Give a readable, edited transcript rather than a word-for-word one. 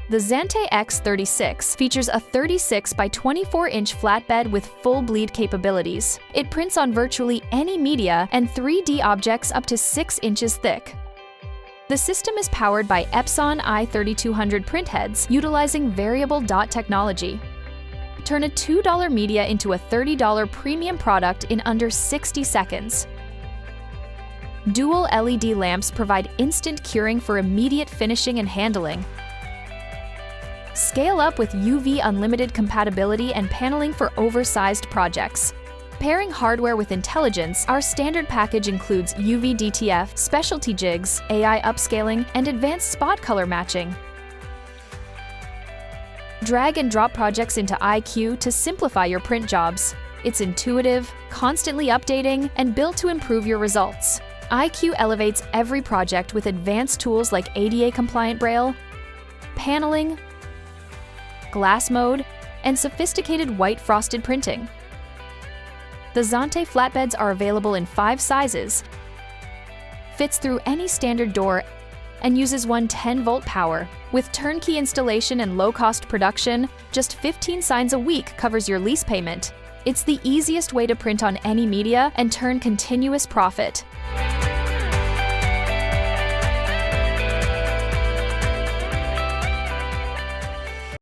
The Xanté X-36 features a 36 by 24-inch flatbed with full bleed capabilities. It prints on virtually any media and 3D objects up to 6 inches thick. The system is powered by EPSON i3200 printheads utilizing variable dot technology. Turn a $2 media into a $30 premium product in under 60 seconds. Dual LED lamps provide instant curing for immediate finishing and handling. Scale up with UV unlimited compatibility and paneling for oversized projects. Pairing hardware with intelligence, our standard package includes UV DTF, specialty jigs, AI upscaling, and advanced spot color matching. Drag and drop projects into iQueue to simplify your print jobs. It's intuitive, constantly updating, and built to improve your results. iQueue elevates every project with advanced tools like ADA-compliant Braille, paneling, glass mode, and sophisticated white frosted printing. The Xanté flatbeds are available in 5 sizes, fits through any standard door, and uses one 10-volt power. With turnkey installation and low-cost production, just 15 signs a week covers your lease payment. It's the easiest way to print on any media and turn continuous profit.